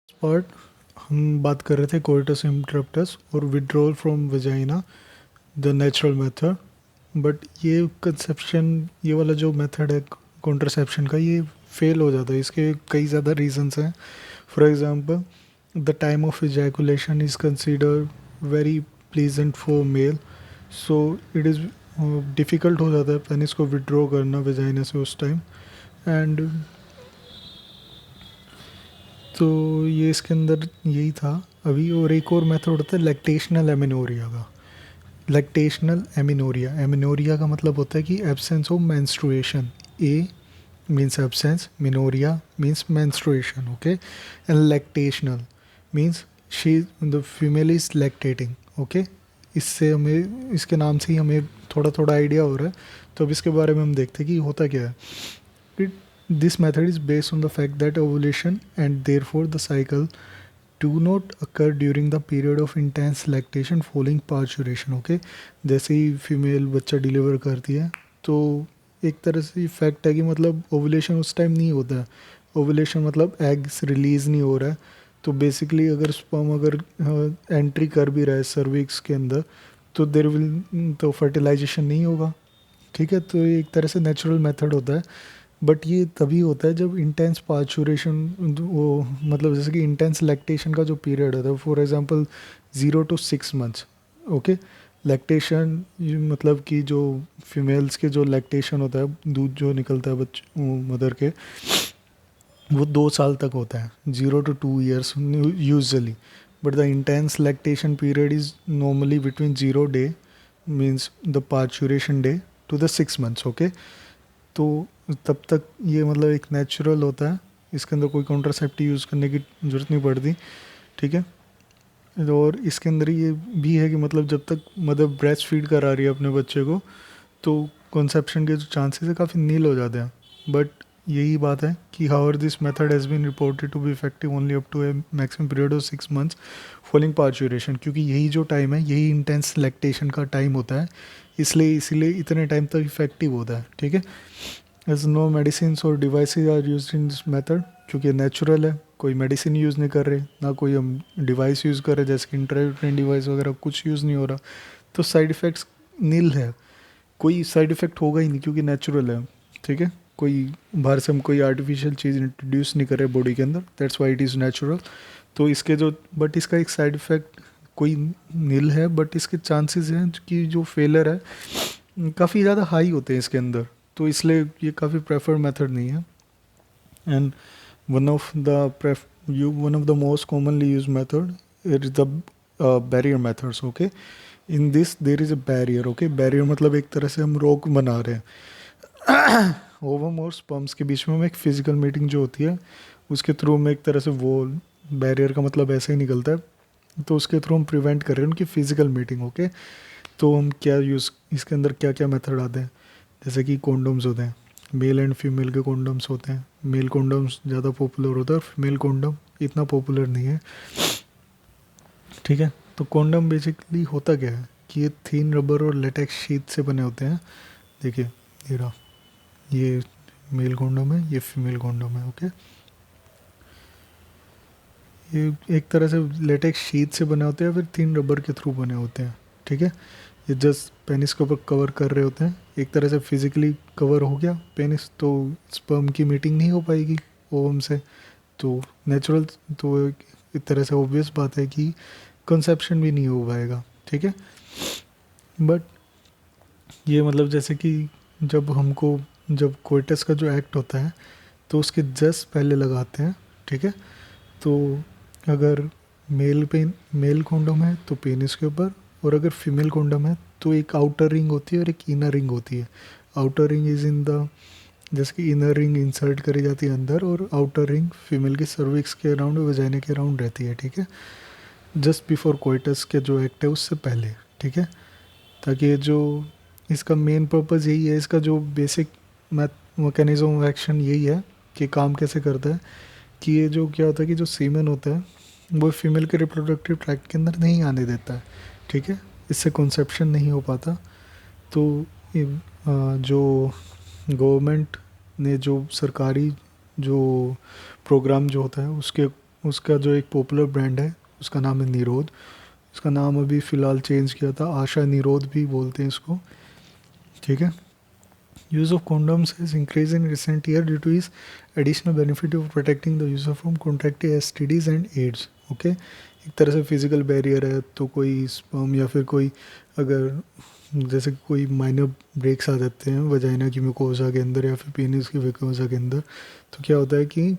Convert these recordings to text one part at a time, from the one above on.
Part हम बात कर रहे थे कोइटस इंटरप्टस और withdrawal from vagina, the natural method. But ये कंसेप्शन, ये वाला जो मेथड है कॉन्ट्रासेप्शन का, ये फेल हो जाता है। इसके कई ज़्यादा रीजंस हैं। For example, the time of ejaculation is considered very pleasant for male, so it is difficult हो जाता है पेनिस को विड्रॉ करना वजाइना से उस टाइम। एंड तो ये इसके अंदर यही था अभी। और एक और मेथड होता है लैक्टेशनल एमिनोरिया का। लैक्टेशनल एमिनोरिया, एमिनोरिया का मतलब होता है कि absence of menstruation. A means absence, menorrhoea means menstruation, okay. And lactational means she the female is lactating, okay. इससे हमें, इसके नाम से ही हमें थोड़ा थोड़ा आइडिया हो रहा है। तो अब इसके बारे में हम देखते हैं कि होता क्या है। It, this method is based on the fact that ovulation and therefore the cycle do not occur during the period of intense lactation following parturition, okay। जैसे ही फीमेल बच्चा डिलीवर करती है तो एक तरह से फैक्ट है कि मतलब ओवुलेशन उस टाइम नहीं होता है। ओवुलेशन मतलब एग्स रिलीज़ नहीं हो रहा है। तो बेसिकली अगर स्पर्म अगर एंट्री कर भी रहा है सर्विक्स के अंदर, तो देर विल, तो फर्टिलाइजेशन नहीं होगा, ठीक है। तो ये एक तरह से नेचुरल मेथड होता है। बट ये तभी होता है जब इंटेंस पार्चुरेशन, वो मतलब जैसे कि इंटेंस लैक्टेशन का जो पीरियड होता है, for example 0 to 6 months, okay. Lactation मतलब कि जो फीमेल्स के जो लैक्टेशन होता है, दूध जो निकलता है मदर के, वो 2 साल तक होता है, 0 to 2 years usually. But the intense lactation period is normally between 0 day means the parturition day to the 6 months, okay. तो तब तक ये मतलब एक नेचुरल होता है, इसके अंदर कोई कॉन्ट्रासेप्टिव यूज़ करने की ज़रूरत नहीं पड़ती, ठीक है। और इसके अंदर ये भी है कि मतलब जब तक मदर ब्रेस्ट फीड करा रही है अपने बच्चे को, तो कॉन्सेप्शन के जो चांसेस है काफ़ी नील हो जाते हैं। बट यही बात है कि however this method has been reported to be effective only up to a maximum period of 6 months following parturition, क्योंकि यही जो टाइम है यही इंटेंस लैक्टेशन का टाइम होता है, इसलिए इसीलिए इतने टाइम तक इफेक्टिव होता है, ठीक है। एज नो मेडिसिन और devices are use in this method, क्योंकि नेचुरल है, कोई मेडिसिन यूज़ नहीं कर रहे, ना कोई हम डिवाइस यूज़ कर रहे जैसे कि इंट्रायूटेराइन डिवाइस वगैरह, कुछ यूज़ नहीं हो रहा। तो साइड इफ़ेक्ट्स नील है, कोई साइड इफ़ेक्ट होगा ही नहीं क्योंकि नेचुरल है, ठीक है। कोई बाहर से हम कोई आर्टिफिशियल चीज़ इंट्रोड्यूस नहीं कर रहे बॉडी के अंदर, that's why it is natural. तो इसके जो, बट इसका एक साइड इफ़ेक्ट कोई नील है, बट इसके चांसेस हैं कि जो फेलर है काफ़ी ज़्यादा हाई होते हैं इसके अंदर, तो इसलिए ये काफ़ी प्रेफर्ड मेथड नहीं है। And one of the one of the most commonly used method, it is the barrier methods, okay। in this there is a barrier, okay। barrier मतलब एक तरह से हम रोक बना रहे हैं ओवम और स्पर्म्स के बीच में। हम एक फिजिकल मीटिंग जो होती है उसके थ्रू में एक तरह से वो, बैरियर का मतलब ऐसे ही निकलता है, तो उसके थ्रू हम प्रिवेंट कर रहे हैं उनकी फिजिकल मीटिंग, ओके। तो हम क्या यूज़, इसके अंदर क्या क्या मेथड आते हैं, जैसे कि कॉन्डोम्स होते हैं, मेल एंड फीमेल के कॉन्डम्स होते हैं। मेल कॉन्डम्स ज़्यादा पॉपुलर होता है और फीमेल कॉन्डम इतना पॉपुलर नहीं है, ठीक है। तो कॉन्डम बेसिकली होता क्या है कि ये थिन रबर और लेटेक्स शीट से बने होते हैं। देखिए ये रहा, ये मेल कॉन्डम है, ये फीमेल कॉन्डम है, ओके। ये एक तरह से लेटेक्स शीट से बने होते हैं, फिर थिन रबर के थ्रू बने होते हैं, ठीक है। ये जस्ट पेनिस को कवर कर रहे होते हैं, एक तरह से फिजिकली कवर हो गया पेनिस, तो स्पर्म की मीटिंग नहीं हो पाएगी ओवम से, तो नेचुरल, तो एक तरह से ऑब्वियस बात है कि कंसेप्शन भी नहीं हो पाएगा, ठीक है। बट ये मतलब जैसे कि जब हमको, जब कोइटस का जो एक्ट होता है तो उसके जस्ट पहले लगाते हैं, ठीक है। तो अगर मेल कॉन्डम है तो पेनिस के ऊपर, और अगर फीमेल कॉन्डम है तो एक आउटर रिंग होती है और एक इनर रिंग होती है। Outer ring is in the, जैसे कि इनर रिंग इंसर्ट करी जाती है अंदर, और आउटर रिंग फीमेल की सर्विक्स के अराउंड, वजाइना के अराउंड रहती है, ठीक है। जस्ट बिफोर कोइटस के जो एक्ट है उससे पहले, ठीक है। ताकि ये जो, इसका मेन पर्पज़ यही है, इसका जो बेसिक मैकेनिज्म ऑफ एक्शन यही है कि काम कैसे करता है, कि ये जो क्या होता है कि जो सीमेन होता है वो फीमेल के रिप्रोडक्टिव ट्रैक्ट के अंदर नहीं आने देता है, ठीक है। इससे कंसेप्शन नहीं हो पाता। तो जो गवर्नमेंट ने जो सरकारी जो प्रोग्राम जो होता है उसके उसका जो एक पॉपुलर ब्रांड है उसका नाम है निरोध। इसका नाम अभी फ़िलहाल चेंज किया था, आशा निरोध भी बोलते हैं इसको, ठीक है। Use of condoms has increased in recent year due to its additional benefit of protecting the user from contracting STDs and AIDS. Okay, एक तरह से फिजिकल बैरियर है, तो कोई स्पर्म या फिर कोई अगर जैसे कोई माइनर ब्रेक्स आ जाते हैं वजाइना की म्यूकोसा के अंदर या फिर पेनिस की म्यूकोसा के अंदर, तो क्या होता है कि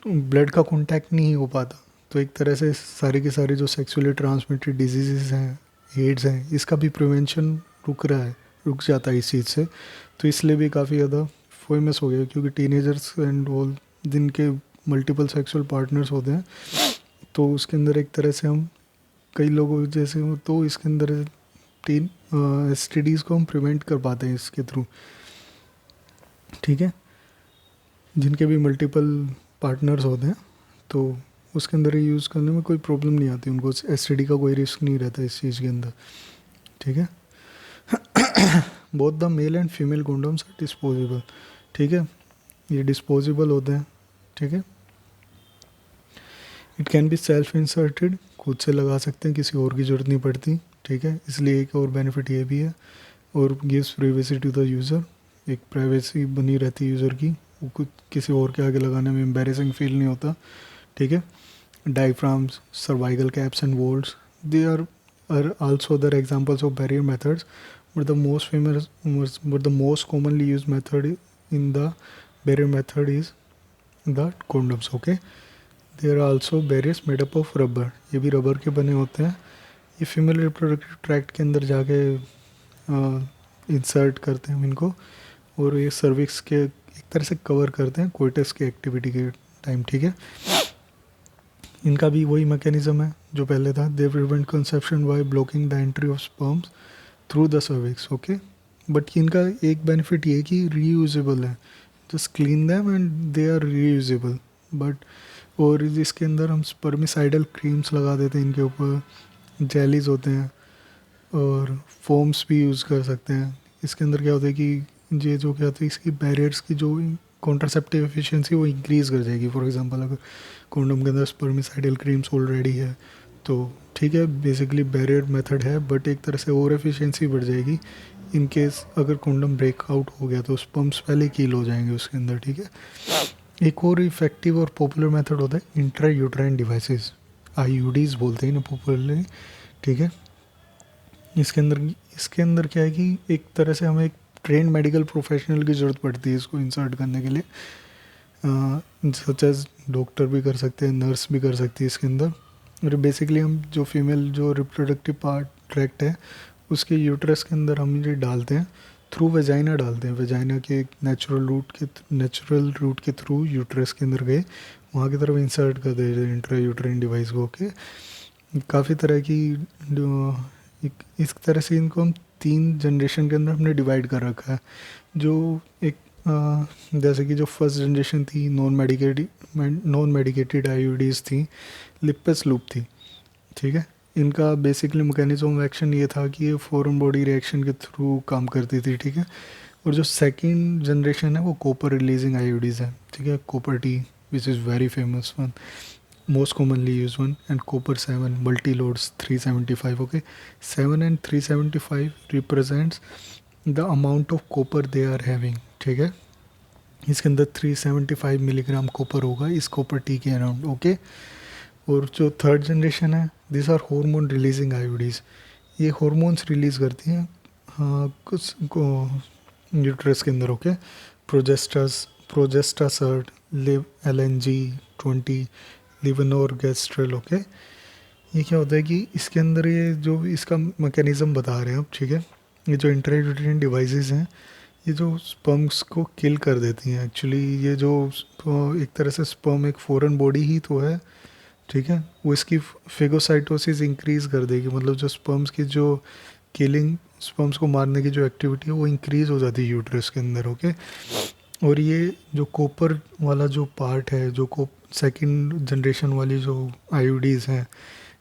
ब्लड का कांटेक्ट नहीं हो पाता, तो एक तरह से सारे के सारे जो सेक्सुअली ट्रांसमिटेड डिजीज़ हैं, एड्स हैं, इसका भी प्रिवेंशन रुक रहा है, रुक जाता है इस चीज़ से। तो इसलिए भी काफ़ी ज़्यादा फेमस हो गया, क्योंकि टीनेजर्स एंड ऑल जिनके मल्टीपल सेक्सुअल पार्टनर्स होते हैं, तो उसके अंदर एक तरह से हम कई लोगों जैसे तो इसके अंदर तीन एस को हम प्रिवेंट कर पाते हैं इसके थ्रू, ठीक है। जिनके भी मल्टीपल पार्टनर्स होते हैं तो उसके अंदर ही यूज़ करने में कोई प्रॉब्लम नहीं आती उनको, एस का कोई रिस्क नहीं रहता इस चीज़ के अंदर, ठीक है। Both the male and female condoms are disposable, ठीक है, ये डिस्पोजेबल होते हैं, ठीक है। It can be self inserted, खुद से लगा सकते हैं, किसी और की ज़रूरत नहीं पड़ती, ठीक है। इसलिए एक और बेनिफिट ये भी है, और gives privacy to the user, एक प्राइवेसी बनी रहती है यूज़र की, वो खुद किसी और के आगे लगाने में एम्बेरसिंग फील नहीं होता, ठीक है। Diaphragms, cervical caps and vaults, they are also other examples of barrier methods, but the most commonly used method in the barrier method is the condoms. Okay, there are also barriers made up of rubber, ये भी rubber के बने होते हैं, ये female reproductive tract के अंदर जाके इंसर्ट करते हैं इनको, और ये सर्विक्स के एक तरह से कवर करते हैं कोइटस की एक्टिविटी के टाइम, ठीक है। इनका भी वही मैकेनिज्म है जो पहले था, they prevent conception by blocking the entry of sperms through the cervix, okay. But इनका एक बेनिफिट ये कि रीयूजेबल है, just clean them and they are reusable, but और इसके अंदर हम स्पर्मिसाइडल क्रीम्स लगा देते हैं इनके ऊपर, जेलीज होते हैं, और फोम्स भी यूज़ कर सकते हैं। इसके अंदर क्या होता है कि ये जो क्या होता है, इसकी बैरियर्स की जो कॉन्ट्रासेप्टिव एफिशिएंसी वो इंक्रीज़ कर जाएगी। फॉर एग्जांपल अगर कॉन्डम के अंदर स्पर्मिसाइडल क्रीम्स ऑलरेडी है तो ठीक है, बेसिकली बैरियर मेथड है, बट एक तरह से और एफिशिएंसी बढ़ जाएगी इन केस अगर कॉन्डम ब्रेकआउट हो गया तो स्पर्म्स पहले कील हो जाएंगे उसके अंदर, ठीक है। एक और इफेक्टिव और पॉपुलर मेथड होता है इंट्रा यूट्राइन डिवाइसेस, IUDs बोलते हैं ना पॉपुलरली, ठीक है। इसके अंदर क्या है कि एक तरह से हमें एक ट्रेन मेडिकल प्रोफेशनल की ज़रूरत पड़ती है इसको इंसर्ट करने के लिए, सच एज डॉक्टर भी कर सकते हैं, नर्स भी कर सकती है इसके अंदर। और बेसिकली हम जो फीमेल जो रिप्रोडक्टिव पार्ट ट्रैक्ट है उसके यूट्रस के अंदर हम ये डालते हैं, थ्रू वेजाइना डालते हैं, वेजाइना के एक नेचुरल रूट के थ्रू यूट्रस के अंदर गए, वहाँ की तरफ इंसर्ट कर देते हैं इंट्रा यूट्राइन डिवाइस को, ओके। काफ़ी तरह की इस तरह से इनको हम 3 जनरेशन के अंदर हमने डिवाइड कर रखा है। जो एक जैसे कि जो फर्स्ट जनरेशन थी नॉन मेडिकेटेड IUDs थी, लिपस लूप थी, ठीक है। इनका बेसिकली मैकेनिज्म ऑफ एक्शन ये था कि ये फॉरेन बॉडी रिएक्शन के थ्रू काम करती थी, ठीक है। और जो सेकेंड जनरेशन है वो कॉपर रिलीजिंग IUDs है, ठीक है, copper T which is very famous one, most commonly used one, and copper 7 multi-loads 375, okay. 7 and 375 represents the amount of copper they are having, ठीक है। इसके अंदर 375 मिलीग्राम कॉपर होगा इस कॉपर टी के अराउंड, ओके। और जो थर्ड जनरेशन है, this are hormone releasing IUDs, ये हार्मोन्स रिलीज़ करती हैं कुछ यूट्रस के अंदर, okay. Progestasert, LNG-20, levonorgestrel, okay. ये क्या होता है कि इसके अंदर ये जो इसका मैकेनिज़्म बता रहे हैं अब, ठीक है, ये जो इंट्रायूटेरिन डिवाइसेस हैं ये जो स्पर्म्स को किल कर देती हैं एक्चुअली। ये जो एक तरह से स्पर्म एक फॉरेन बॉडी ही तो है, ठीक है, वो इसकी फेगोसाइटोसिस इंक्रीज़ कर देगी, मतलब जो स्पर्म्स की जो किलिंग, स्पर्म्स को मारने की जो एक्टिविटी है वो इंक्रीज़ हो जाती है यूट्रस के अंदर, ओके। और ये जो कॉपर वाला जो पार्ट है, जो सेकंड जनरेशन वाली जो IUDs हैं,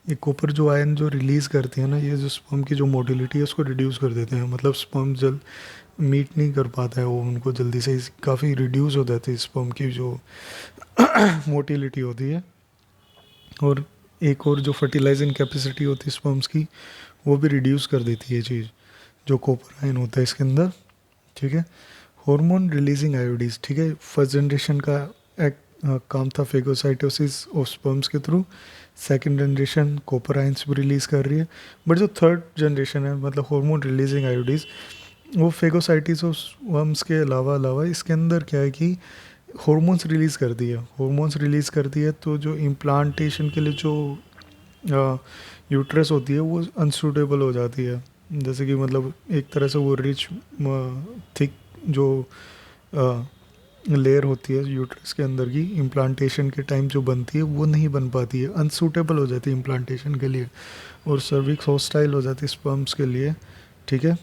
ये कॉपर जो आयन जो रिलीज़ करती है ना, ये जो स्पर्म की जो मोटिलिटी है उसको रिड्यूस कर देते हैं, मतलब स्पर्म जल्द मीट नहीं कर पाता है वो उनको जल्दी से, काफ़ी रिड्यूस हो जाती है स्पर्म की जो मोटिलिटी होती है, और एक और जो फर्टिलाइजिंग कैपेसिटी होती है स्पर्म्स की, वो भी रिड्यूस कर देती है ये चीज़, जो कॉपर आयन होता है इसके अंदर, ठीक है। हार्मोन रिलीजिंग आयोडीज, ठीक है, फर्स्ट जनरेशन का एक काम था फेगोसाइटोसिस ऑफ स्पर्म्स के through, second generation copper ions भी रिलीज़ कर रही है, बट जो थर्ड जनरेशन है मतलब हार्मोन रिलीजिंग आयोडीज, वो फेगोसाइटिस ऑफ स्पर्म्स के अलावा अलावा इसके अंदर क्या है कि हॉर्मोन्स रिलीज़ कर दिया, हॉर्मोन्स रिलीज़ कर दिया, तो जो इम्प्लांटेशन के लिए जो यूट्रस होती है वो अनसूटेबल हो जाती है। जैसे कि मतलब एक तरह से वो रिच थिक जो लेयर होती है यूट्रस के अंदर की, इम्प्लांटेशन के टाइम जो बनती है वो नहीं बन पाती है, अनसूटेबल हो जाती है इम्प्लांटेशन के लिए, और सर्विक्स हॉस्टाइल हो जाती है स्पर्म्स के लिए, ठीक है।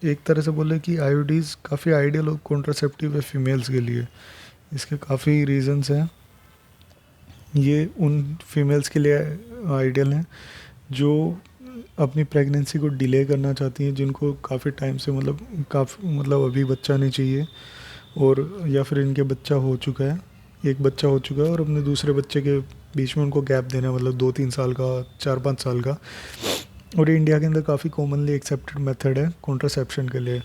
एक तरह से बोले कि आयोडीज काफ़ी आइडियल और कॉन्ट्रासेप्टिव है फीमेल्स के लिए। इसके काफ़ी रीजंस हैं। ये उन फीमेल्स के लिए आइडियल हैं जो अपनी प्रेगनेंसी को डिले करना चाहती हैं, जिनको काफ़ी टाइम से काफ़ी अभी बच्चा नहीं चाहिए, और या फिर इनके बच्चा हो चुका है, एक बच्चा हो चुका है और अपने दूसरे बच्चे के बीच में उनको गैप देना, मतलब 2-3 साल का, 4-5 साल का। और ये इंडिया के अंदर काफ़ी कॉमनली एक्सेप्टेड मेथड है कॉन्ट्रासेप्शन के लिए।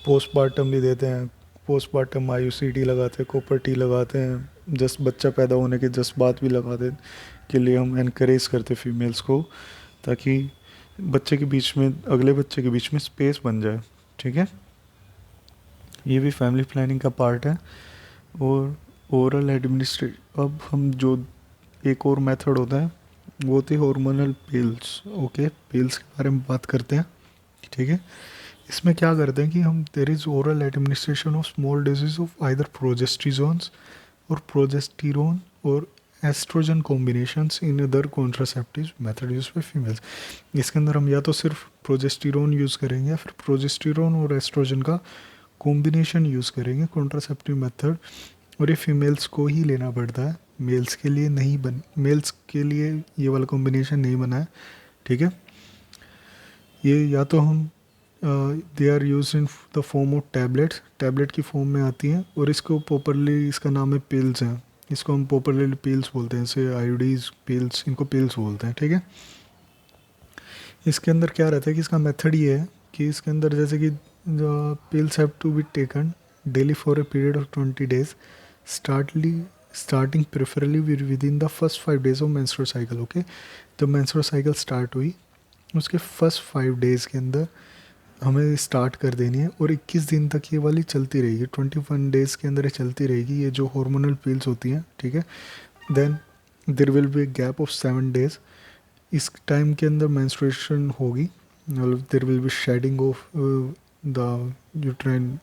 पोस्टमार्टम भी देते हैं, पोस्टमार्टम IUCD लगाते हैं, कॉपर टी लगाते हैं, जस्ट बच्चा पैदा होने के जस्ट बाद भी लगाते के लिए हम इनक्रेज करते फीमेल्स को, ताकि बच्चे के बीच में, अगले बच्चे के बीच में स्पेस बन जाए, ठीक है। ये भी फैमिली प्लानिंग का पार्ट है। और ओरल एडमिनिस्ट्रेट, अब हम जो एक और मेथड होता है वो होती है हार्मोनल पिल्स। ओके, पिल्स के बारे में बात करते हैं, ठीक है। इसमें क्या करते हैं कि हम there is oral administration of small doses of either progestogens or progesterone or oestrogen combinations in other contraceptive method use by females. इसके अंदर हम या तो सिर्फ प्रोजेस्टिरोन यूज़ करेंगे या फिर प्रोजेस्टिरोन और एस्ट्रोजन का कॉम्बिनेशन यूज़ करेंगे कॉन्ट्रासेप्टिव मेथड, और ये फीमेल्स को ही लेना पड़ता है, मेल्स के लिए नहीं मेल्स के लिए ये वाला कॉम्बिनेशन नहीं बना है, ठीक है। ये या तो हम they are use in the form of tablets, tablet की फॉर्म में आती हैं, और इसको पॉपुलरली इसका नाम है पिल्स हैं, इसको हम पॉपुलरली पिल्स बोलते हैं, जैसे आयोडीज पिल्स, इनको पिल्स बोलते हैं, ठीक है। इसके अंदर क्या रहता है कि इसका मेथड ये है कि इसके अंदर जैसे कि pills have to be taken daily for a period of 20 days, starting preferably within the first 5 days of menstrual cycle. Okay, जब मेंस्ट्रुअल साइकिल स्टार्ट हुई उसके फर्स्ट 5 days के अंदर हमें स्टार्ट कर देनी है, और 21 दिन तक ये वाली चलती रहेगी, 21 days के अंदर ये चलती रहेगी, ये जो हार्मोनल पिल्स होती हैं, ठीक है। Then there will be gap of 7 days, इस टाइम के अंदर मेंस्ट्रुएशन होगी, मतलब there will be shedding of the uterine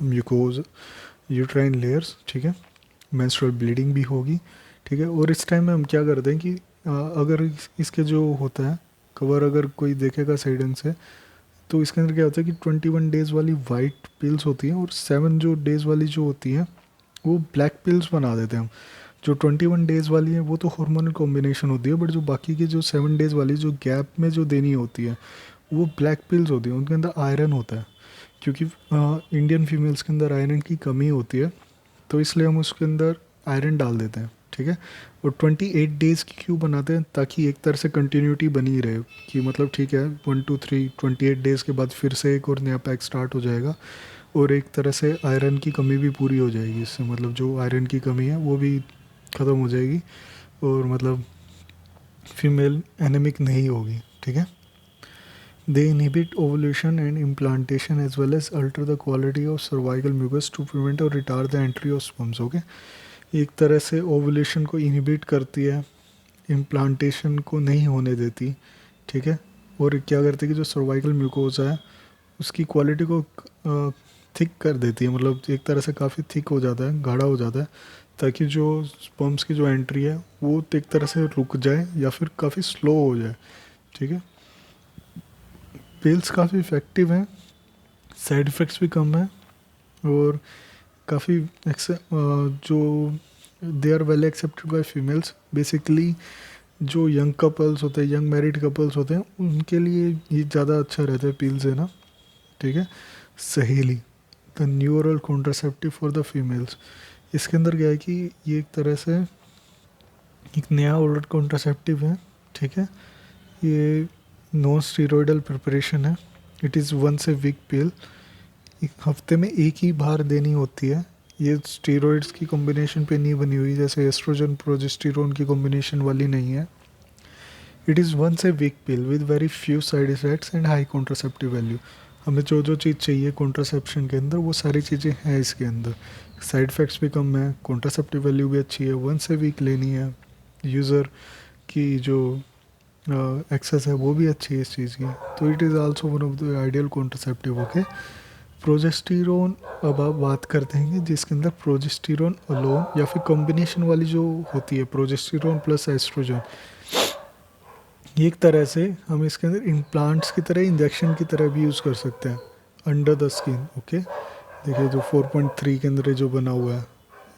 mucose, uterine layers, ठीक है। मेंस्ट्रुअल ब्लीडिंग भी होगी, ठीक है। और इस टाइम में हम क्या करते हैं कि अगर इसके जो होता है कवर, अगर कोई देखेगा साइडन से, तो इसके अंदर क्या होता है कि 21 days वाली वाइट पिल्स होती हैं, और 7 days वाली जो होती हैं वो ब्लैक पिल्स बना देते हैं हम। जो 21 days वाली है वो तो हार्मोनल कॉम्बिनेशन होती है, बट जो बाकी की जो 7 days वाली जो गैप में जो देनी होती है वो ब्लैक पिल्स होती हैं, उनके अंदर आयरन होता है, क्योंकि इंडियन फीमेल्स के अंदर आयरन की कमी होती है, तो इसलिए हम उसके अंदर आयरन डाल देते हैं, ठीक है। और 28 days की क्यों बनाते हैं, ताकि एक तरह से कंटिन्यूटी बनी रहे, कि मतलब ठीक है 1 2 3 28 days के बाद फिर से एक और नया पैक स्टार्ट हो जाएगा, और एक तरह से आयरन की कमी भी पूरी हो जाएगी इससे, मतलब जो आयरन की कमी है वो भी ख़त्म हो जाएगी, और मतलब फीमेल एनेमिक नहीं होगी, ठीक है। They inhibit ovulation and implantation as well as alter the quality of cervical mucus to prevent or retard the entry of sperms. Okay, एक तरह से ओवुलेशन को इनहिबिट करती है, इम्प्लांटेशन को नहीं होने देती, ठीक है। और क्या करती है कि जो सर्वाइकल म्यूकोसा है उसकी क्वालिटी को थिक कर देती है, मतलब एक तरह से काफ़ी थिक हो जाता है, गाढ़ा हो जाता है, ताकि जो स्पर्म्स की जो एंट्री है वो एक तरह से रुक जाए या फिर काफ़ी स्लो हो जाए, ठीक है। पिल्स काफ़ी इफ़ेक्टिव हैं, साइड इफ़ेक्ट्स भी कम हैं, और काफ़ी जो they are well accepted by females. Basically जो यंग कपल्स होते हैं, यंग मैरिड कपल्स होते हैं, उनके लिए ये ज़्यादा अच्छा रहता है पिल्स है ना, ठीक है। सहेली, the new oral contraceptive for the females. इसके अंदर क्या है कि ये एक तरह से एक नया ओरल कॉन्ट्रासेप्टिव है, ठीक है। ये नॉन स्टीरॉयडल प्रिपरेशन है। It is once a week pill, एक हफ्ते में एक ही बार देनी होती है। ये स्टीरॉइड्स की कॉम्बिनेशन पे नहीं बनी हुई, जैसे एस्ट्रोजन प्रोजेस्टेरोन की कॉम्बिनेशन वाली नहीं है। It is once a week pill with very few side effects and high contraceptive value. हमें जो जो चीज़ चाहिए कॉन्ट्रासेप्शन के अंदर वो सारी चीज़ें हैं इसके अंदर। साइड इफ़ेक्ट्स भी कम है, कॉन्ट्रासेप्टिव वैल्यू भी अच्छी है, वंस ए वीक लेनी है। यूज़र की जो एक्सेस है वो भी अच्छी है इस चीज़ की। तो it is also one of the ideal contraceptive. Okay, progesterone अब आप बात करते हैं जिसके अंदर प्रोजेस्टेरोन अलोन या फिर कॉम्बिनेशन वाली जो होती है प्रोजेस्टेरोन प्लस एस्ट्रोजन, ये एक तरह से हम इसके अंदर इम्प्लांट्स की तरह इंजेक्शन की तरह भी यूज़ कर सकते हैं अंडर द स्किन। ओके, देखिए जो 4.3 के अंदर जो बना हुआ है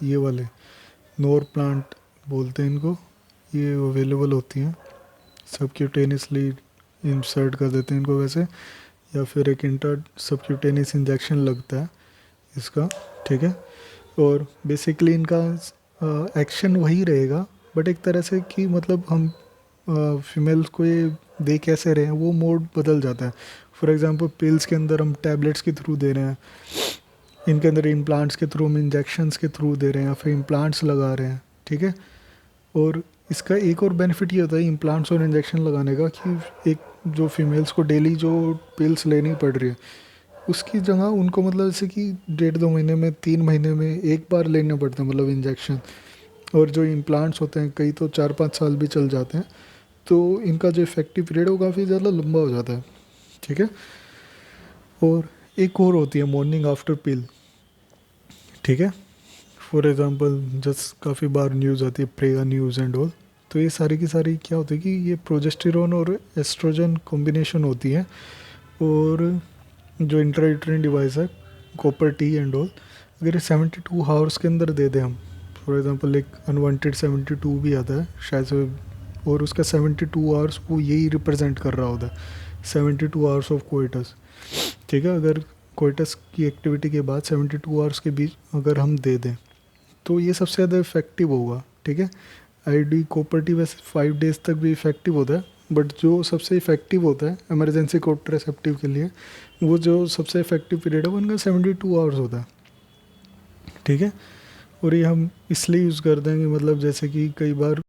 ये वाले नोर प्लांट बोलते हैं इनको, ये अवेलेबल होती हैं सबक्यूटेनियसली, इंसर्ट कर देते हैं इनको वैसे, या फिर एक इंटर सबक्यूटेनियस इंजेक्शन लगता है इसका, ठीक है। और बेसिकली इनका एक्शन वही रहेगा, बट एक तरह से कि मतलब हम फीमेल्स को ये दे कैसे रहे हैं वो मोड बदल जाता है। फॉर एग्जांपल पिल्स के अंदर हम टैबलेट्स के थ्रू दे रहे हैं, इनके अंदर इम्प्लांट्स के थ्रू हम इंजेक्शंस के थ्रू दे रहे हैं या फिर इम्प्लांट्स लगा रहे हैं, ठीक है। और इसका एक और बेनिफिट ये होता है इम्प्लांट्स और इंजेक्शन लगाने का कि एक जो फीमेल्स को डेली जो पिल्स लेनी पड़ रही है उसकी जगह उनको मतलब जैसे कि 1.5-2 महीने में 3 महीने में एक बार लेना पड़ता है मतलब इंजेक्शन। और जो इम्प्लांट्स होते हैं कई तो 4-5 साल भी चल जाते हैं, तो इनका जो इफेक्टिव पीरियड है वो काफ़ी ज़्यादा लंबा हो जाता है, ठीक है। और एक और होती है मॉर्निंग आफ्टर पिल, ठीक है। फॉर एग्जांपल जस्ट काफ़ी बार न्यूज़ आती है प्रेगा न्यूज़ एंड ऑल, तो ये सारी की सारी क्या होती है कि ये प्रोजेस्टेरोन और एस्ट्रोजन कॉम्बिनेशन होती है। और जो इंट्रायूटेराइन डिवाइस है कॉपर टी एंड ऑल, अगर 72 हावर्स के अंदर दे दें हम, फॉर एग्जांपल एक अनवांटेड 72 भी आता है शायद से, और उसका 72 आवर्स वो यही रिप्रेजेंट कर रहा होता है 72 आवर्स ऑफ कोइटस, ठीक है। अगर कोइटस की एक्टिविटी के बाद 72 आवर्स के बीच अगर हम दे दें तो ये सबसे ज़्यादा इफेक्टिव होगा, ठीक है। आईडी कॉपर टी वैसे 5 डेज़ तक भी इफेक्टिव होता है, बट जो सबसे इफेक्टिव होता है इमरजेंसी कॉन्ट्रासेप्टिव के लिए वो जो सबसे इफेक्टिव पीरियड है वो उनका 72 आवर्स होता है, ठीक है। और ये हम इसलिए यूज़ करते हैं कि मतलब जैसे कि कई बार